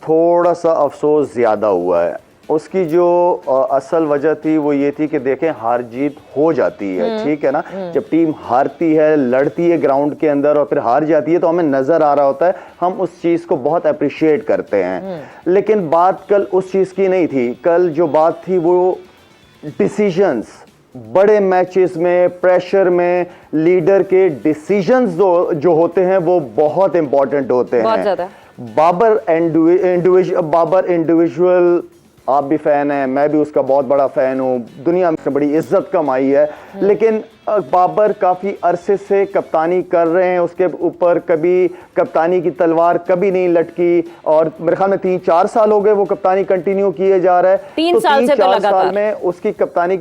थोड़ा सा अफसोस ज़्यादा हुआ है। उसकी जो असल वजह थी वो ये थी कि देखें हार जीत हो जाती है, ठीक है ना। जब टीम हारती है, लड़ती है ग्राउंड के अंदर और फिर हार जाती है तो हमें नज़र आ रहा होता है, हम उस चीज़ को बहुत अप्रिशिएट करते हैं। लेकिन बात कल उस चीज़ की नहीं थी। कल जो बात थी वो डिसीजंस, बड़े मैचेस में, प्रेशर में लीडर के डिसीजंस जो होते हैं वो बहुत इंपॉर्टेंट होते हैं। बाबर इंडिविजुअल, आप भी फैन हैं, मैं भी उसका बहुत बड़ा फैन हूं, दुनिया में बड़ी इज्जत कमाई है, लेकिन बाबर काफी अरसे से कप्तानी कर रहे हैं, उसके ऊपर कभी कप्तानी की तलवार कभी नहीं लटकी और मेरे ख्याल में 3-4 साल हो गए वो कप्तानी कंटिन्यू किए जा रहा है। 3 साल से 3-4 साल में उसकी कप्तानी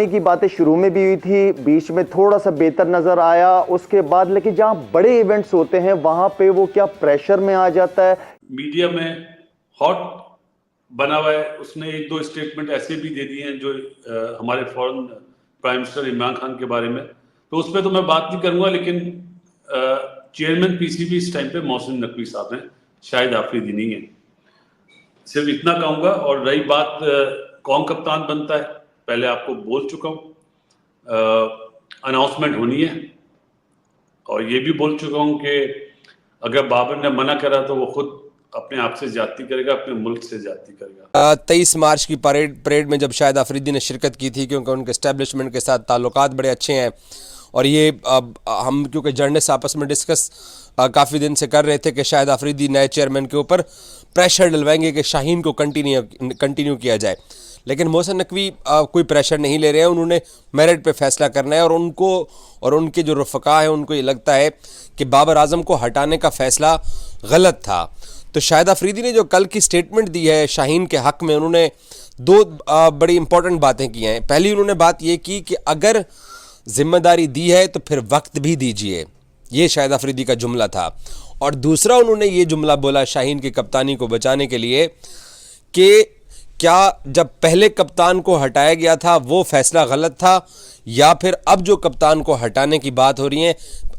की बातें शुरू में भी हुई थी, बीच में थोड़ा सा बेहतर नजर आया उसके बाद, लेकिन जहां बड़े इवेंट्स होते हैं वहां पे वो क्या प्रेशर में आ जाता है। मीडिया में हॉट बना हुआ है, उसने 1-2 स्टेटमेंट ऐसे भी दे दिए हैं जो हमारे foreign prime minister Imran Khan के बारे में, तो उस पर तो मैं बात नहीं करूंगा, लेकिन चेयरमैन पीसीबी इस टाइम पे मोहसिन नकवी साहब हैं, शाहिद आफरीदी नहीं है। सिर्फ इतना कहूंगा। और रही बात कौन कप्तान बनता है, पहले आपको बोल चुका हूं, अनाउंसमेंट होनी है और ये भी बोल चुका हूं कि अगर बाबर ने मना करा तो वो खुद अपने आप से ज्यादती करेगा, अपने मुल्क से ज्यादती करेगा। 23 मार्च की परेड में जब शाहिद आफरीदी ने शिरकत की थी, क्योंकि उनके एस्टेब्लिशमेंट के साथ ताल्लुकात बड़े अच्छे हैं और ये हम क्योंकि जर्नलिस्ट आपस में डिस्कस काफ़ी दिन से कर रहे थे कि शाहिद आफरीदी नए चेयरमैन के ऊपर प्रेशर डलवाएंगे कि शाहीन को कंटिन्यू किया जाए, लेकिन मोहसिन नकवी कोई प्रेशर नहीं ले रहे हैं। उन्होंने मेरिट पे फैसला करना है और उनको और उनके जो रफ़का हैं उनको ये लगता है कि बाबर आजम को हटाने का फ़ैसला गलत था। तो शाहिद आफरीदी ने जो कल की स्टेटमेंट दी है शाहीन के हक़ में, उन्होंने 2 बड़ी इंपॉर्टेंट बातें की हैं। पहली उन्होंने बात ये की कि अगर जिम्मेदारी दी है तो फिर वक्त भी दीजिए, ये शाहिद आफरीदी का जुमला था। और दूसरा उन्होंने ये जुमला बोला शाहीन की कप्तानी को बचाने के लिए कि क्या जब पहले कप्तान को हटाया गया था वो फैसला गलत था, या फिर अब जो कप्तान को हटाने की बात हो रही है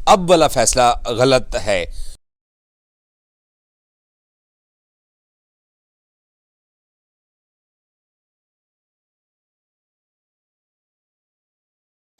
अब वाला फैसला गलत है।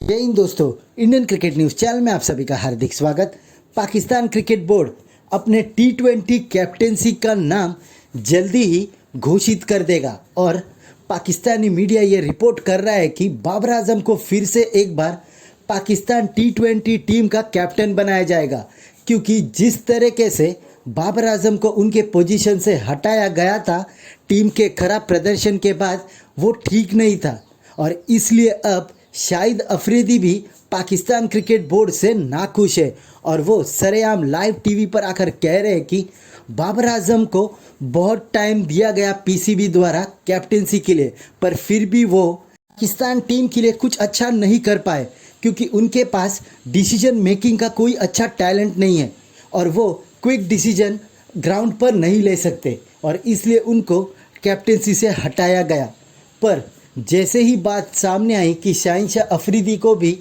जय हिंद दोस्तों, इंडियन क्रिकेट न्यूज़ चैनल में आप सभी का हार्दिक स्वागत। पाकिस्तान क्रिकेट बोर्ड अपने T20 कैप्टेंसी का नाम जल्दी ही घोषित कर देगा और पाकिस्तानी मीडिया ये रिपोर्ट कर रहा है कि बाबर आजम को फिर से एक बार पाकिस्तान T20 टीम का कैप्टन बनाया जाएगा, क्योंकि जिस तरीके से बाबर आजम को उनके पोजीशन से हटाया गया था टीम के खराब प्रदर्शन के बाद, वो ठीक नहीं था और इसलिए अब शाहिद अफरीदी भी पाकिस्तान क्रिकेट बोर्ड से नाखुश है और वो सरेआम लाइव टीवी पर आकर कह रहे हैं कि बाबर आजम को बहुत टाइम दिया गया पीसीबी द्वारा कैप्टेंसी के लिए, पर फिर भी वो पाकिस्तान टीम के लिए कुछ अच्छा नहीं कर पाए, क्योंकि उनके पास डिसीजन मेकिंग का कोई अच्छा टैलेंट नहीं है और वो क्विक डिसीजन ग्राउंड पर नहीं ले सकते और इसलिए उनको कैप्टेंसी से हटाया गया। पर जैसे ही बात सामने आई कि शाहिन अफरीदी को भी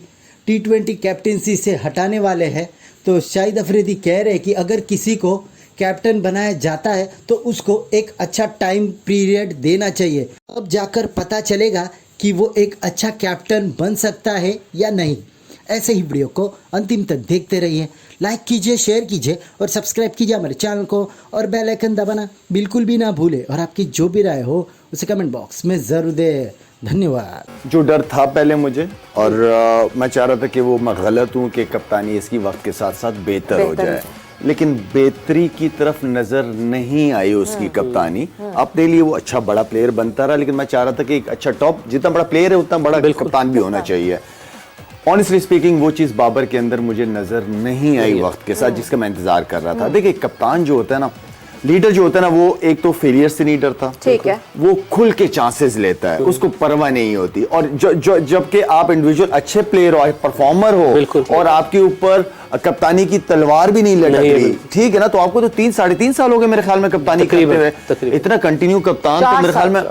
T20 कैप्टेंसी से हटाने वाले हैं, तो शाहिद अफरीदी कह रहे हैं कि अगर किसी को कैप्टन बनाया जाता है तो उसको एक अच्छा टाइम पीरियड देना चाहिए, अब जाकर पता चलेगा कि वो एक अच्छा कैप्टन बन सकता है या नहीं। ऐसे ही वीडियो को अंतिम तक देखते रहिए, लाइक कीजिए, शेयर कीजिए और सब्सक्राइब कीजिए हमारे चैनल को और बेल आइकन दबाना बिल्कुल भी ना भूले और आपकी जो भी राय हो उसे कमेंट बॉक्स में ज़रूर दें। धन्यवाद। जो डर था पहले मुझे और मैं चाह रहा था कि वो मैं गलत हूँ कि कप्तानी इसकी वक्त के साथ साथ बेहतर हो जाए, लेकिन बेहतरी की तरफ नजर नहीं आई उसकी कप्तानी। अपने लिए वो अच्छा बड़ा प्लेयर बनता रहा, लेकिन मैं चाह रहा था कि एक अच्छा टॉप, जितना बड़ा प्लेयर है उतना बड़ा कप्तान भी होना चाहिए। ऑनेस्टली स्पीकिंग वो चीज़ बाबर के अंदर मुझे नजर नहीं आई वक्त के साथ, जिसका मैं इंतजार कर रहा था। देखिए कप्तान जो होता है ना, लीडर जो होता है ना, वो एक तो फेलियर से नहीं डरता, ठीक है, वो खुल के चांसेस लेता है, उसको परवाह नहीं होती। और जबकि आप इंडिविजुअल अच्छे प्लेयर हो, परफॉर्मर हो और आपके ऊपर कप्तानी की तलवार भी नहीं लटक रही, ठीक है ना। तो आपको तो 3-3.5 साल हो गए मेरे ख्याल में कप्तानी करते हुए, इतना कंटिन्यू कप्तान तो मेरे ख्याल में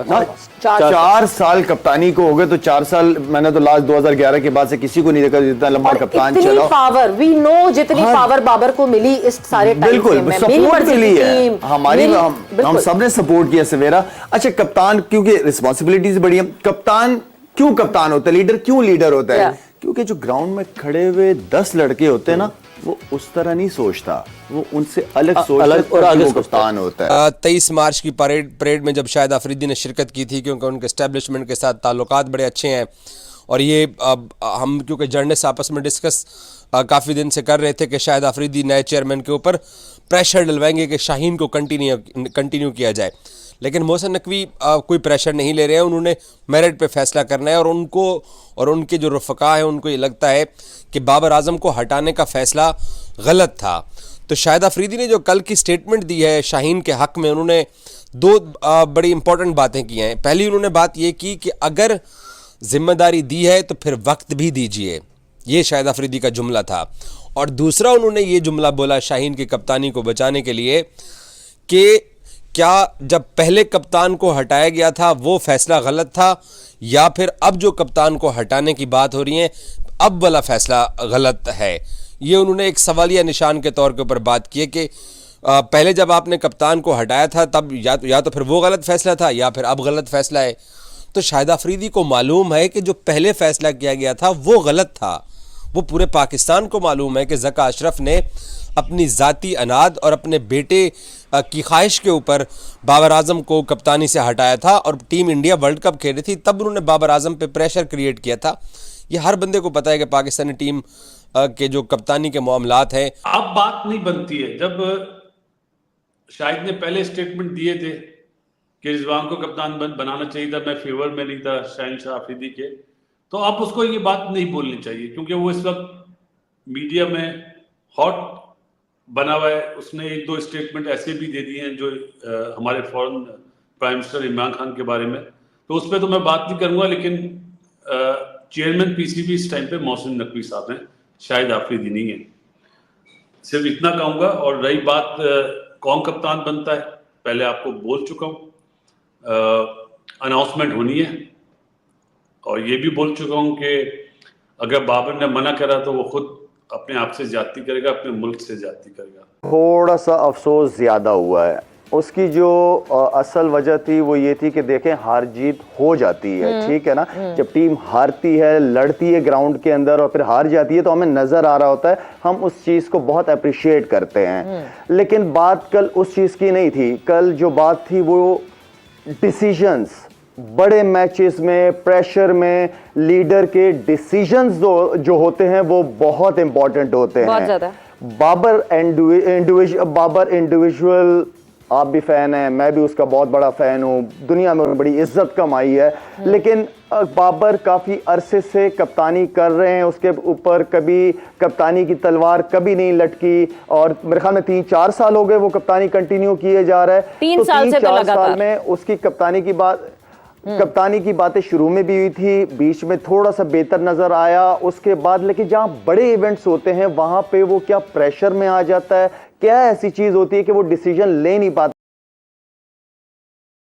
4 साल कप्तानी को हो गए। तो 4 साल मैंने तो लास्ट 2011 के बाद से किसी को नहीं देखा जितना लंबा कप्तान चला। पावर वी नो जितनी पावर बाबर को मिली इस सारे टाइम बिल्कुल में, सपोर्ट मिली है हमारी, हम सबने सपोर्ट किया सवेरा। अच्छा कप्तान क्योंकि रिस्पॉन्सिबिलिटीज बड़ी है, कप्तान क्यों कप्तान होता है, लीडर क्यों लीडर होता है? क्योंकि जो ग्राउंड में खड़े हुए 10 लड़के होते हैं ना, वो उस तरह नहीं सोचता, वो उनसे अलग सोचता और आगे कप्तान होता है। 23 मार्च की परेड में जब शाहिद अफरीदी ने शिरकत की थी, क्योंकि उनके एस्टेब्लिशमेंट के साथ ताल्लुकात बड़े अच्छे हैं, और ये हम क्योंकि जर्नलिस्ट आपस में डिस्कस काफ़ी दिन से कर रहे थे कि शाहिद अफरीदी नए चेयरमैन के ऊपर प्रेशर डलवाएंगे कि शाहीन को कंटिन्यू किया जाए। लेकिन मोहसिन नकवी कोई प्रेशर नहीं ले रहे हैं, उन्होंने मेरिट पे फैसला करना है, और उनको और उनके जो रफ़का हैं उनको ये लगता है कि बाबर आजम को हटाने का फ़ैसला गलत था। तो शाहिद अफरीदी ने जो कल की स्टेटमेंट दी है शाहीन के हक़ में, उन्होंने 2 बड़ी इंपॉर्टेंट बातें की हैं। पहली उन्होंने बात ये की कि अगर जिम्मेदारी दी है तो फिर वक्त भी दीजिए, ये शाहिद अफरीदी का जुमला था। और दूसरा उन्होंने ये जुमला बोला शाहीन की कप्तानी को बचाने के लिए कि क्या जब पहले कप्तान को हटाया गया था वो फैसला गलत था, या फिर अब जो कप्तान को हटाने की बात हो रही है अब वाला फैसला गलत है। ये उन्होंने एक सवालिया निशान के तौर के ऊपर बात की है कि पहले जब आपने कप्तान को हटाया था तब या तो फिर वो गलत फैसला था या फिर अब गलत फैसला है। तो शाहिद अफरीदी को मालूम है कि जो पहले फैसला किया गया था वो गलत था। वो पूरे पाकिस्तान को मालूम है कि ज़का अशरफ ने अपनी ज़ाती अनाद और अपने बेटे की ख्वाहिश के ऊपर बाबर आजम को कप्तानी से हटाया था, और टीम इंडिया वर्ल्ड कप खेल रही थी तब उन्होंने बाबर आजम पे प्रेशर क्रिएट किया था। ये हर बंदे को पता है कि पाकिस्तानी टीम के जो कप्तानी के मामलात हैं, अब बात नहीं बनती है। जब शाहिद ने पहले स्टेटमेंट दिए थे कि रिजवान को कप्तान बनाना चाहिए था, मैं फेवर में नहीं था शाहीन शाह अफरीदी के, तो अब उसको ये बात नहीं बोलनी चाहिए, क्योंकि वो इस वक्त मीडिया में हॉट बना हुआ है। उसने 1-2 स्टेटमेंट ऐसे भी दे दिए हैं जो हमारे foreign prime minister Imran Khan के बारे में, तो उस पर तो मैं बात नहीं करूंगा। लेकिन चेयरमैन पीसीबी इस टाइम पे मोहसिन नकवी साहब हैं, शाहिद अफरीदी नहीं है। सिर्फ इतना कहूँगा। और रही बात कौन कप्तान बनता है, पहले आपको बोल चुका हूँ, अनाउंसमेंट होनी है, और ये भी बोल चुका हूँ कि अगर बाबर ने मना करा तो वो खुद अपने आप से ज्यादती करेगा, अपने मुल्क से ज्यादती करेगा। थोड़ा सा अफसोस ज़्यादा हुआ है। उसकी जो असल वजह थी वो ये थी कि देखें हार जीत हो जाती है, ठीक है ना। जब टीम हारती है, लड़ती है ग्राउंड के अंदर और फिर हार जाती है तो हमें नज़र आ रहा होता है, हम उस चीज़ को बहुत अप्रिशिएट करते हैं। लेकिन बात कल उस चीज़ की नहीं थी। कल जो बात थी वो डिसीजंस, बड़े मैचेस में प्रेशर में लीडर के डिसीजंस जो होते हैं वो बहुत इंपॉर्टेंट होते हैं। बाबर इंडिविजुअल, आप भी फैन हैं, मैं भी उसका बहुत बड़ा फैन हूँ, दुनिया में बड़ी इज्जत कमाई है। लेकिन बाबर काफ़ी अरसे से कप्तानी कर रहे हैं, उसके ऊपर कभी कप्तानी की तलवार कभी नहीं लटकी, और मेरे ख्याल में 3-4 साल हो गए वो कप्तानी कंटिन्यू किए जा रहा है। 3 साल से 3-4 साल में उसकी कप्तानी की बातें शुरू में भी हुई थी, बीच में थोड़ा सा बेहतर नजर आया उसके बाद। लेकिन जहां बड़े इवेंट्स होते हैं वहां पे वो क्या प्रेशर में आ जाता है, क्या ऐसी चीज होती है कि वो डिसीजन ले नहीं पाता।